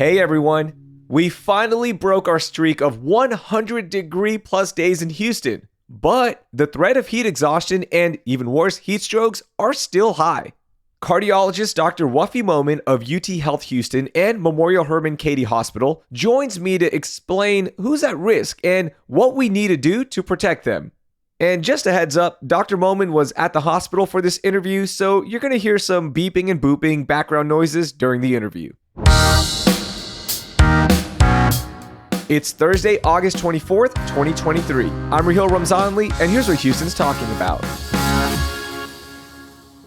Hey everyone, we finally broke our streak of 100-degree plus days in Houston, but the threat of heat exhaustion and, even worse, heat strokes are still high. Cardiologist Dr. Wafi Momin of UTHealth Houston and Memorial Hermann Katy Hospital joins me to explain who's at risk and what we need to do to protect them. And just a heads up, Dr. Momin was at the hospital for this interview, so you're going to hear some beeping and booping background noises during the interview. It's Thursday, August 24th, 2023. I'm Raheel Ramzanali, and here's what Houston's talking about.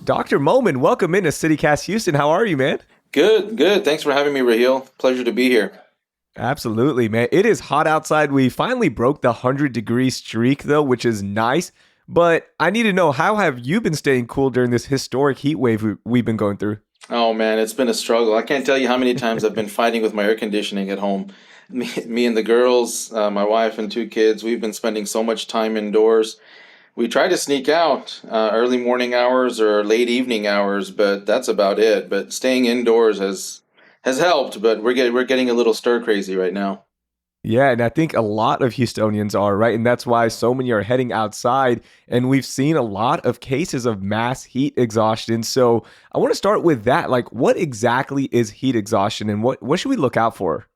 Dr. Momin, welcome into CityCast Houston. How are you, man? Good. Thanks for having me, Raheel. Pleasure to be here. Absolutely, man. It is hot outside. We finally broke the 100-degree streak, though, which is nice. But I need to know, how have you been staying cool during this historic heat wave we've been going through? Oh, man, it's been a struggle. I can't tell you how many times I've been fighting with my air conditioning at home. Me and the girls, my wife and two kids, we've been spending so much time indoors. We try to sneak out early morning hours or late evening hours, but that's about it. But staying indoors has helped, but we're getting a little stir crazy right now. Yeah, and I think a lot of Houstonians are, right? And that's why so many are heading outside. And we've seen a lot of cases of mass heat exhaustion. So I want to start with that. Like, what exactly is heat exhaustion and what should we look out for?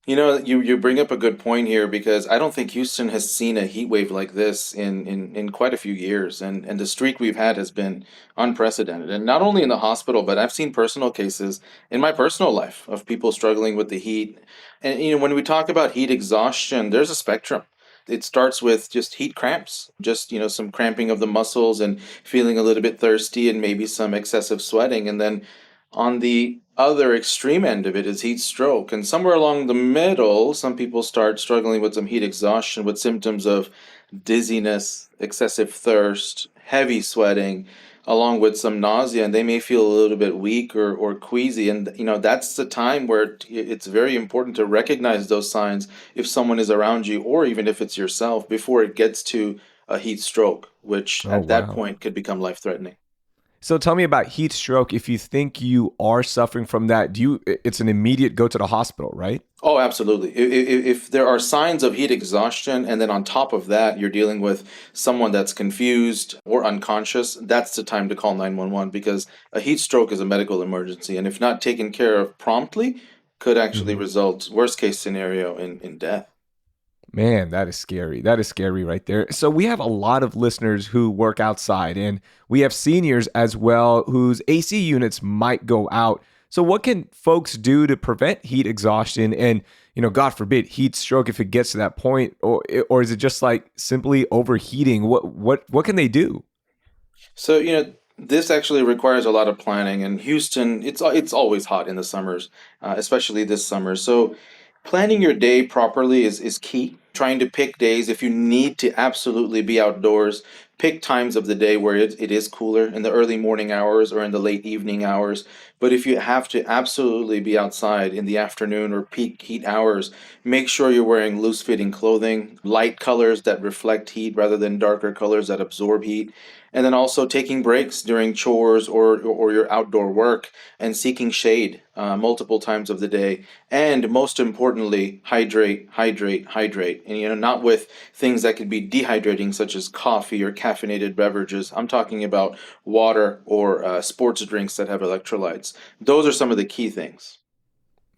You know, you bring up a good point here because I don't think Houston has seen a heat wave like this in quite a few years. And the streak we've had has been unprecedented. And not only in the hospital, but I've seen personal cases in my personal life of people struggling with the heat. And, you know, when we talk about heat exhaustion, there's a spectrum. It starts with just heat cramps, just, you know, some cramping of the muscles and feeling a little bit thirsty and maybe some excessive sweating. And then on the other extreme end of it is heat stroke. And somewhere along the middle, some people start struggling with some heat exhaustion with symptoms of dizziness, excessive thirst, heavy sweating, along with some nausea. And they may feel a little bit weak or queasy. And, you know, that's the time where it's very important to recognize those signs if someone is around you or even if it's yourself before it gets to a heat stroke, which Oh, at that wow. point could become life-threatening. So tell me about heat stroke. If you think you are suffering from that, it's an immediate go to the hospital, right? Oh, absolutely. If there are signs of heat exhaustion, and then on top of that, you're dealing with someone that's confused or unconscious, that's the time to call 911 because a heat stroke is a medical emergency. And if not taken care of promptly, could actually Mhm. result, worst case scenario, in death. Man, that is scary. That is scary right there. So we have a lot of listeners who work outside, and we have seniors as well whose AC units might go out. So what can folks do to prevent heat exhaustion and, God forbid, heat stroke if it gets to that point, or is it just like simply overheating? What can they do? So, you know, this actually requires a lot of planning. And Houston, it's always hot in the summers, especially this summer. So, planning your day properly is key. Trying to pick days if you need to absolutely be outdoors. Pick times of the day where it is cooler in the early morning hours or in the late evening hours. But if you have to absolutely be outside in the afternoon or peak heat hours, make sure you're wearing loose fitting clothing, light colors that reflect heat rather than darker colors that absorb heat. And then also taking breaks during chores or your outdoor work and seeking shade multiple times of the day. And most importantly, hydrate. And, you know, not with things that could be dehydrating, such as coffee or caffeinated beverages. I'm talking about water or sports drinks that have electrolytes. Those are some of the key things.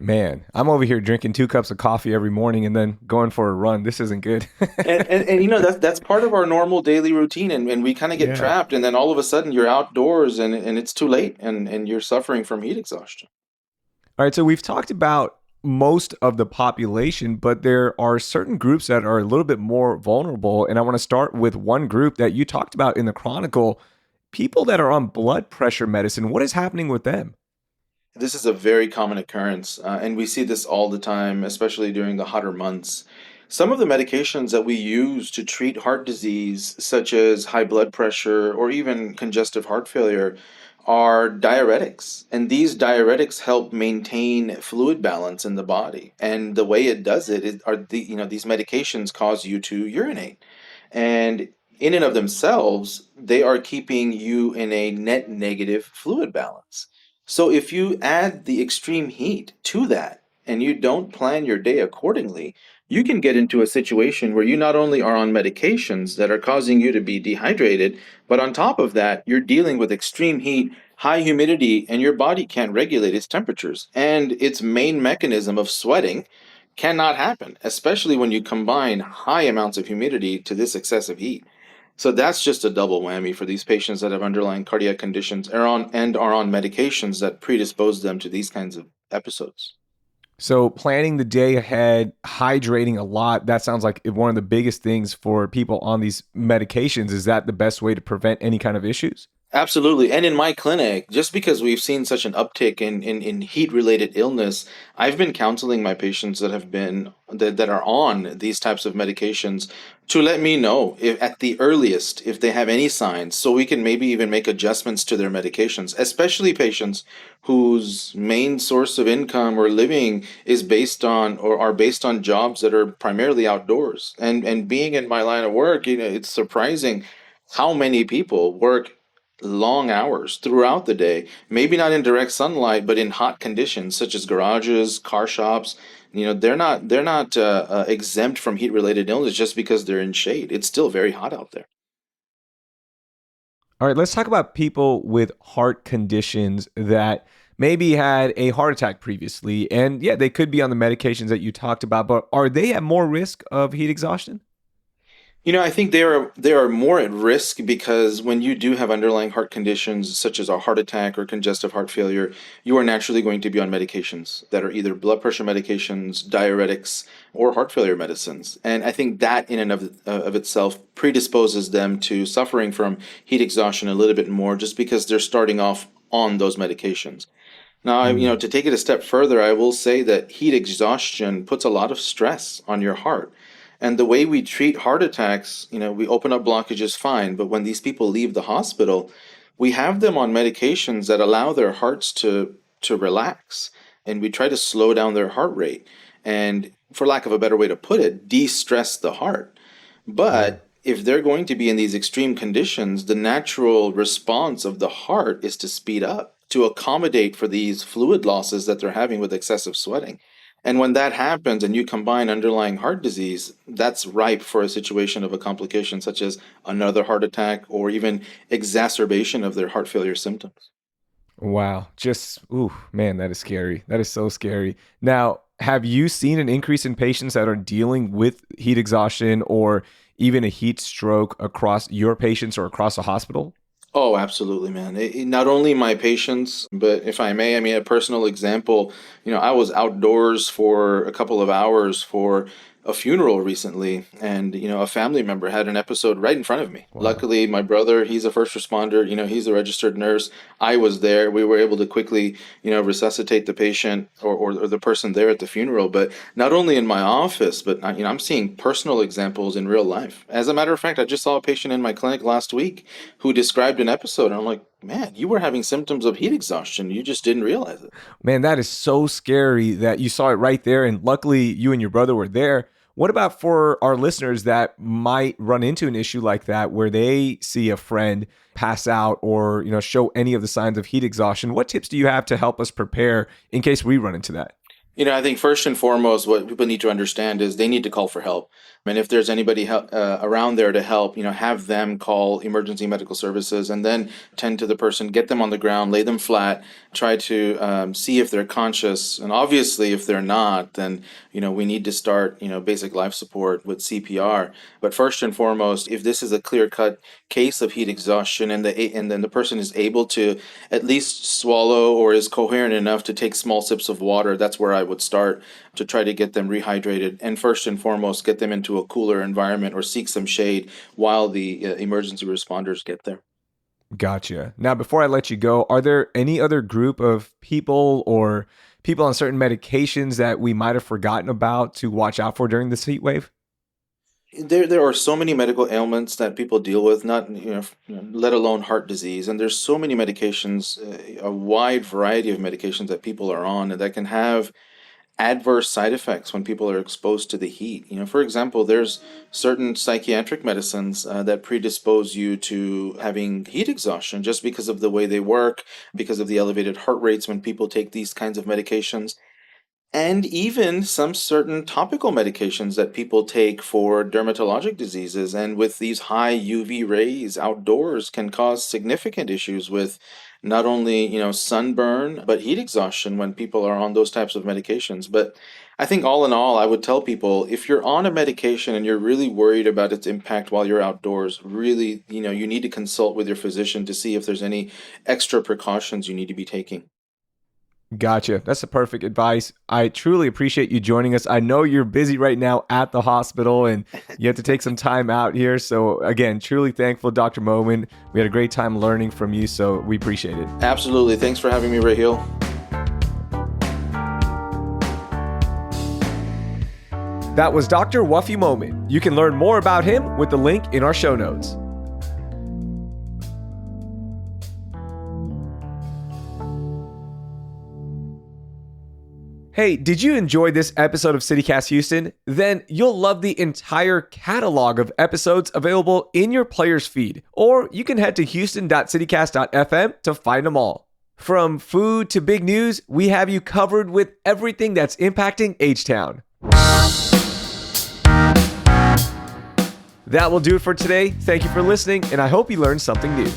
Man, I'm over here drinking 2 cups of coffee every morning and then going for a run. This isn't good. And you know that's part of our normal daily routine, and we kind of get Yeah. trapped, and then all of a sudden you're outdoors and it's too late, and you're suffering from heat exhaustion. All right, so we've talked about most of the population, but there are certain groups that are a little bit more vulnerable. And I want to start with one group that you talked about in the Chronicle, people that are on blood pressure medicine. What is happening with them? This is a very common occurrence, and we see this all the time, especially during the hotter months. Some of the medications that we use to treat heart disease, such as high blood pressure or even congestive heart failure, are diuretics. And these diuretics help maintain fluid balance in the body. And the way it does it is, these medications cause you to urinate. And in and of themselves, they are keeping you in a net negative fluid balance. So if you add the extreme heat to that, and you don't plan your day accordingly, you can get into a situation where you not only are on medications that are causing you to be dehydrated, but on top of that, you're dealing with extreme heat, high humidity, and your body can't regulate its temperatures. And its main mechanism of sweating cannot happen, especially when you combine high amounts of humidity to this excessive heat. So that's just a double whammy for these patients that have underlying cardiac conditions and are on medications that predispose them to these kinds of episodes. So planning the day ahead, hydrating a lot, that sounds like one of the biggest things for people on these medications. Is that the best way to prevent any kind of issues? Absolutely. And in my clinic, just because we've seen such an uptick in heat related illness, I've been counseling my patients that are on these types of medications to let me know if at the earliest if they have any signs, so we can maybe even make adjustments to their medications, especially patients whose main source of income or living is based on or are based on jobs that are primarily outdoors. And being in my line of work, it's surprising how many people work long hours throughout the day, maybe not in direct sunlight, but in hot conditions such as garages, car shops. They're not exempt from heat related illness just because they're in shade. It's still very hot out there. All right, let's talk about people with heart conditions that maybe had a heart attack previously. And yeah, they could be on the medications that you talked about, but are they at more risk of heat exhaustion? I think they are more at risk because when you do have underlying heart conditions such as a heart attack or congestive heart failure, you are naturally going to be on medications that are either blood pressure medications, diuretics, or heart failure medicines. And I think that in and of itself predisposes them to suffering from heat exhaustion a little bit more just because they're starting off on those medications. Now, Mm. to take it a step further, I will say that heat exhaustion puts a lot of stress on your heart. And the way we treat heart attacks, we open up blockages fine, but when these people leave the hospital, we have them on medications that allow their hearts to relax, and we try to slow down their heart rate. And for lack of a better way to put it, de-stress the heart. Yeah. But if they're going to be in these extreme conditions, the natural response of the heart is to speed up to accommodate for these fluid losses that they're having with excessive sweating. And when that happens and you combine underlying heart disease, that's ripe for a situation of a complication such as another heart attack or even exacerbation of their heart failure symptoms. Wow. Just, ooh, man, that is scary. That is so scary. Now, have you seen an increase in patients that are dealing with heat exhaustion or even a heat stroke across your patients or across a hospital? Oh, absolutely, man. Not only my patients, but if I may, I mean, a personal example, I was outdoors for a couple of hours for a funeral recently, and, a family member had an episode right in front of me. Wow. Luckily, my brother, he's a first responder, he's a registered nurse. I was there. We were able to quickly, resuscitate the patient or the person there at the funeral, but not only in my office, but, I'm seeing personal examples in real life. As a matter of fact, I just saw a patient in my clinic last week who described an episode. And I'm like, man, you were having symptoms of heat exhaustion. You just didn't realize it. Man, that is so scary that you saw it right there. And luckily, you and your brother were there. What about for our listeners that might run into an issue like that where they see a friend pass out or, show any of the signs of heat exhaustion? What tips do you have to help us prepare in case we run into that? I think first and foremost, what people need to understand is they need to call for help. And if there's anybody around there to help, have them call emergency medical services and then tend to the person, get them on the ground, lay them flat, try to see if they're conscious. And obviously, if they're not, then, we need to start, basic life support with CPR. But first and foremost, if this is a clear cut case of heat exhaustion and then the person is able to at least swallow or is coherent enough to take small sips of water, that's where I would start to try to get them rehydrated. And first and foremost, get them into a cooler environment or seek some shade while the emergency responders get there. Gotcha. Now, before I let you go, are there any other group of people or people on certain medications that we might have forgotten about to watch out for during this heat wave? There are so many medical ailments that people deal with, not let alone heart disease, and there's so many medications, a wide variety of medications that people are on and that can have adverse side effects when people are exposed to the heat. For example, there's certain psychiatric medicines that predispose you to having heat exhaustion just because of the way they work, because of the elevated heart rates when people take these kinds of medications. and even some certain topical medications that people take for dermatologic diseases. And with these high UV rays outdoors can cause significant issues with not only, sunburn, but heat exhaustion when people are on those types of medications. But I think all in all, I would tell people if you're on a medication and you're really worried about its impact while you're outdoors, really, you need to consult with your physician to see if there's any extra precautions you need to be taking. Gotcha. That's the perfect advice. I truly appreciate you joining us. I know you're busy right now at the hospital and you have to take some time out here. So, again, truly thankful, Dr. Momin. We had a great time learning from you, so we appreciate it. Absolutely. Thanks for having me, Raheel. That was Dr. Wafi Momin. You can learn more about him with the link in our show notes. Hey, did you enjoy this episode of CityCast Houston? Then you'll love the entire catalog of episodes available in your player's feed, or you can head to houston.citycast.fm to find them all. From food to big news, we have you covered with everything that's impacting H-Town. That will do it for today. Thank you for listening, and I hope you learned something new.